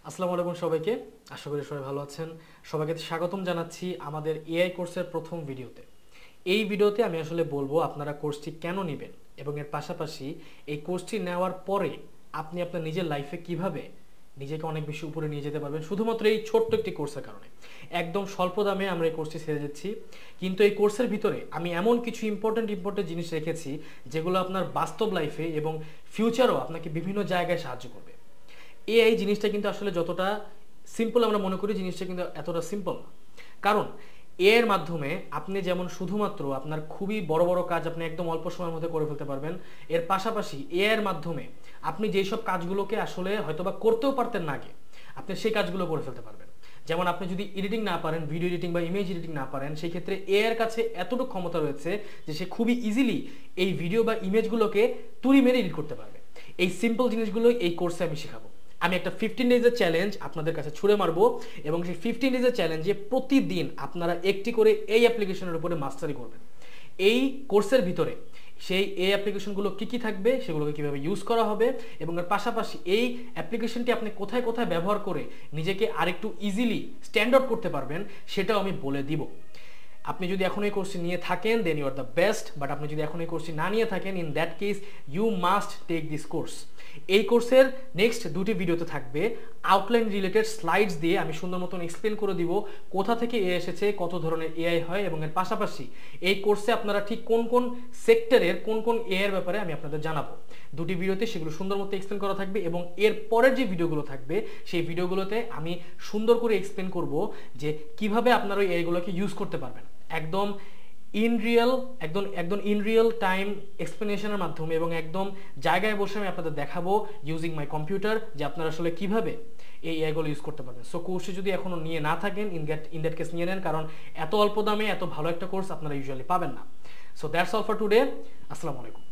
আসসালামু আলাইকুম সবাইকে। আশা করি সবাই ভালো আছেন। সবাইকে স্বাগতম জানাচ্ছি আমাদের এআই কোর্সের প্রথম ভিডিওতে। এই ভিডিওতে আমি আসলে বলবো আপনারা কোর্সটি কেন নেবেন এবং এর পাশাপাশি এই কোর্সটি নেওয়ার পরে আপনি আপনার নিজের লাইফে কিভাবে নিজেকে অনেক বেশি উপরে নিয়ে যেতে পারবেন শুধুমাত্র এই ছোট্ট একটি কোর্সের কারণে। একদম স্বল্প দামে আমরা এই কোর্সটি ছেড়ে দিচ্ছি, কিন্তু এই কোর্সের ভিতরে আমি এমন কিছু ইম্পর্টেন্ট জিনিস রেখেছি যেগুলো আপনার বাস্তব লাইফে এবং ফিউচারও আপনাকে বিভিন্ন জায়গায় সাহায্য করবে। এআই জিনিসটা কিন্তু আসলে যতটা সিম্পল আমরা মনে করি, জিনিসটা কিন্তু এতটা সিম্পল না। কারণ এআই এর মাধ্যমে আপনি যেমন শুধুমাত্র আপনার খুবই বড় বড় কাজ আপনি একদম অল্প সময়ের মধ্যে করে ফেলতে পারবেন, এর পাশাপাশি এআই এর মাধ্যমে আপনি যেই সব কাজগুলোকে আসলে হয়তোবা করতেও পারতেন না আগে, আপনি সেই কাজগুলো করে ফেলতে পারবেন। যেমন আপনি যদি এডিটিং না পারেন, ভিডিও এডিটিং বা ইমেজ এডিটিং না পারেন, সেই ক্ষেত্রে এআই এর কাছে এতটুকু ক্ষমতা রয়েছে যে সে খুবই ইজিলি এই ভিডিও বা ইমেজগুলোকে তুড়ি মেরে এডিট করতে পারবে। এই সিম্পল জিনিসগুলোই এই কোর্সে আমি শেখাবো। আমি একটা 15 ডেজের চ্যালেঞ্জ আপনাদের কাছে ছুড়ে মারবো এবং সেই 15 ডেজের চ্যালেঞ্জে প্রতিদিন আপনারা একটি করে এই অ্যাপ্লিকেশনের উপরে মাস্টারি করবেন। এই কোর্সের ভিতরে সেই এই অ্যাপ্লিকেশনগুলো কী কী থাকবে, সেগুলোকে কীভাবে ইউজ করা হবে এবং এর পাশাপাশি এই অ্যাপ্লিকেশনটি আপনি কোথায় কোথায় ব্যবহার করে নিজেকে আরেকটু ইজিলি স্ট্যান্ড আউট করতে পারবেন সেটাও আমি বলে দিব। আপনি যদি এখন এই কোর্সটি নিয়ে থাকেন then you are the best, but আপনি যদি এখন এই কোর্সটি না নিয়ে থাকেন in that case you must take this course. এই কোর্সের নেক্সট দুটি ভিডিওতে থাকবে আউটলাইন রিলেটেড স্লাইডস দিয়ে আমি সুন্দর মতন এক্সপ্লেন করে দিব কোথা থেকে এআই এসেছে, কত ধরনের এআই হয় এবং এর পাশাপাশি এই কোর্সে আপনারা ঠিক কোন কোন সেক্টরের কোন কোন এআই এর ব্যাপারে আমি আপনাদের জানাবো। দুটি ভিডিওতে সেগুলো সুন্দর মতো এক্সপ্লেন করা থাকবে এবং এর পরের যে ভিডিওগুলো থাকবে সেই ভিডিওগুলোতে আমি সুন্দর করে এক্সপ্লেন করব যে কিভাবে আপনারা ওই এআইগুলোকে ইউজ করতে পারবেন একদম ইন রিয়েল টাইম এক্সপ্লেনেশনের মাধ্যমে এবং একদম জায়গায় বসে আমি আপনাদের দেখাবো ইউজিং মাই কম্পিউটার যে আপনারা আসলে কিভাবে এই এআইগুলো ইউজ করতে পারবেন। সো কোর্সে যদি এখনো নিয়ে না থাকেন ইন দ্যাট কেস নিয়ে নেন, কারণ এত অল্প দামে এত ভালো একটা কোর্স আপনারা ইউজুয়ালি পাবেন না। So that's all for today. আসসালামু আলাইকুম।